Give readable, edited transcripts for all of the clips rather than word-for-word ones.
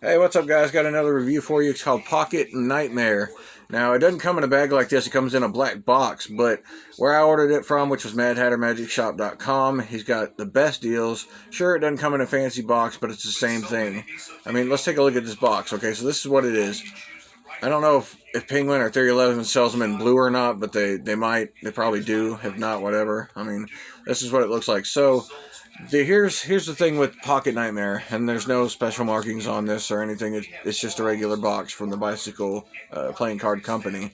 Hey, what's up, guys? Got another review for you. It's called Pocket Nightmare. Now, it doesn't come in a bag like this. It comes in a black box, but where I ordered it from, which was MadHatterMagicShop.com, he's got the best deals. Sure, it doesn't come in a fancy box, but it's the same thing. I mean, let's take a look at this box. Okay, so this is what it is. I don't know if Penguin or 3011 sells them in blue or not, but they might. They probably do. If not, whatever. I mean, this is what it looks like. So, here's the thing with Pocket Nightmare, and there's no special markings on this or anything. It's just a regular box from the Bicycle Playing Card Company.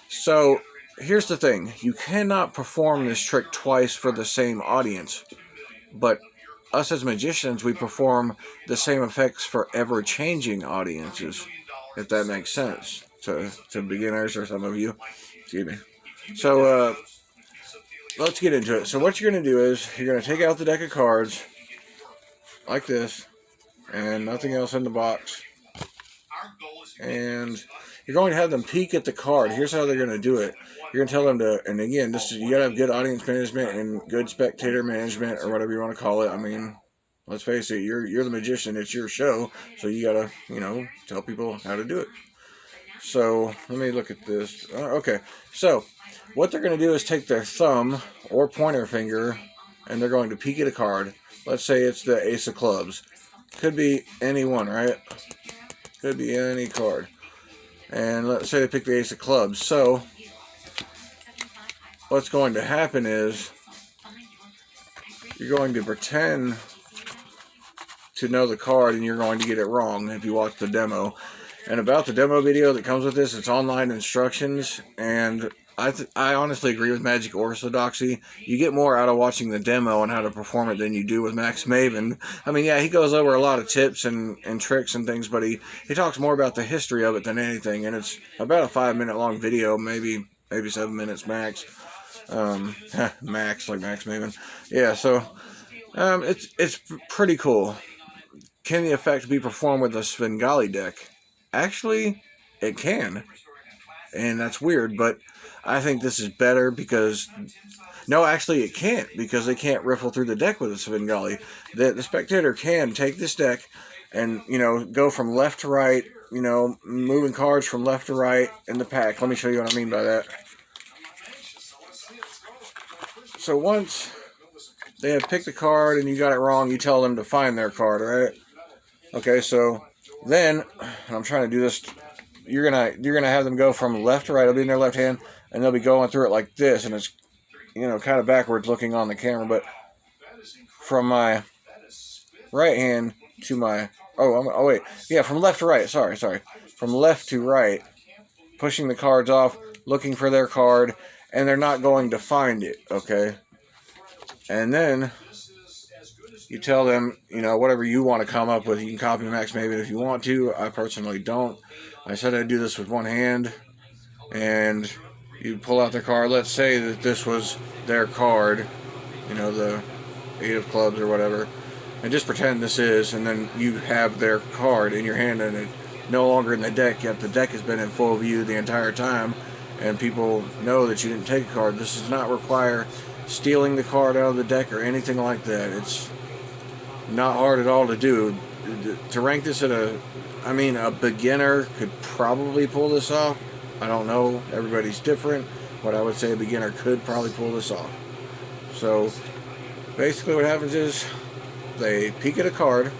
So here's the thing: you cannot perform this trick twice for the same audience. But us as magicians, we perform the same effects for ever-changing audiences, if that makes sense to beginners or some of you. Excuse me. So let's get into it. So what you're going to do is you're going to take out the deck of cards like this and nothing else in the box, and you're going to have them peek at the card. Here's how they're going to do it. You're going to tell them to, and again, you got to have good audience management and good spectator management, or whatever you want to call it. I mean, let's face it, you're the magician. It's your show, so you got to, tell people how to do it. So let me look at this. Okay, so what they're going to do is take their thumb or pointer finger, and they're going to peek at a card. Let's say it's the Ace of Clubs. Could be any one, right? Could be any card. And let's say they pick the Ace of Clubs. So what's going to happen is you're going to pretend to know the card, and you're going to get it wrong if you watch the demo. And about the demo video that comes with this, it's online instructions, and I honestly agree with Magic Orthodoxy. You get more out of watching the demo and how to perform it than you do with Max Maven. I mean, yeah, he goes over a lot of tips and tricks and things, but he talks more about the history of it than anything, and it's about a 5-minute long video, maybe 7 minutes max. Max, like Max Maven. Yeah, so it's pretty cool. Can the effect be performed with a Svengali deck? Actually, it can. And that's weird, but I think this is better because... No, actually it can't, because they can't riffle through the deck with a Svengali. The spectator can take this deck and, go from left to right, moving cards from left to right in the pack. Let me show you what I mean by that. So once they have picked a card and you got it wrong, you tell them to find their card, right? Okay, so then, and I'm trying to do this, you're gonna have them go from left to right. It'll be in their left hand, and they'll be going through it like this, and it's kind of backwards looking on the camera. But from my right hand to my from left to right. Sorry, from left to right, pushing the cards off, looking for their card, and they're not going to find it. Okay, and then you tell them, whatever you want to come up with. You can copy Max Maven if you want to. I personally don't. I said I'd do this with one hand. And you pull out their card. Let's say that this was their card. The 8 of Clubs or whatever. And just pretend this is. And then you have their card in your hand. And it's no longer in the deck. Yet the deck has been in full view the entire time. And people know that you didn't take a card. This does not require stealing the card out of the deck or anything like that. It's not hard at all to do. To rank this at a beginner could probably pull this off. I don't know. Everybody's different. But I would say a beginner could probably pull this off. So, basically what happens is they peek at a card,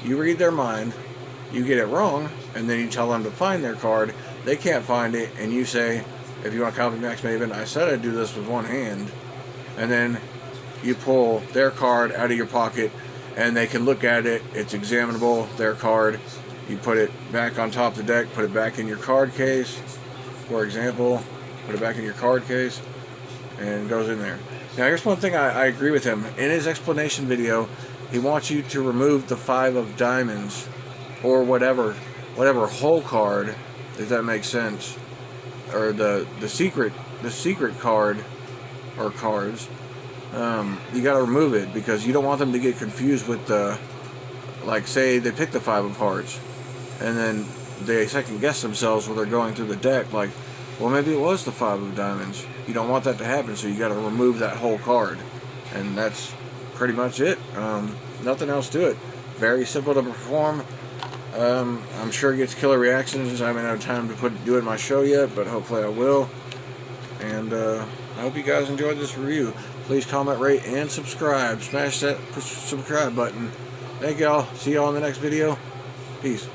you read their mind, you get it wrong, and then you tell them to find their card. They can't find it, and you say, if you want to copy Max Maven, I said I'd do this with one hand. And then you pull their card out of your pocket, and they can look at it. It's examinable, their card. You put it back on top of the deck, put it back in your card case, for example. Put it back in your card case, and it goes in there. Now, here's one thing I agree with him. In his explanation video, he wants you to remove the 5 of diamonds, or whatever whole card, if that makes sense, or the secret card, or cards. You got to remove it, because you don't want them to get confused with the, like, say they pick the 5 of hearts, and then they second guess themselves while they're going through the deck, like, well, maybe it was the 5 of diamonds. You don't want that to happen, so you got to remove that whole card, and that's pretty much it. Nothing else to it. Very simple to perform. I'm sure it gets killer reactions. I haven't had time to do it in my show yet, but hopefully I will. And I hope you guys enjoyed this review. Please comment, rate, and subscribe. Smash that subscribe button. Thank y'all. See y'all in the next video. Peace.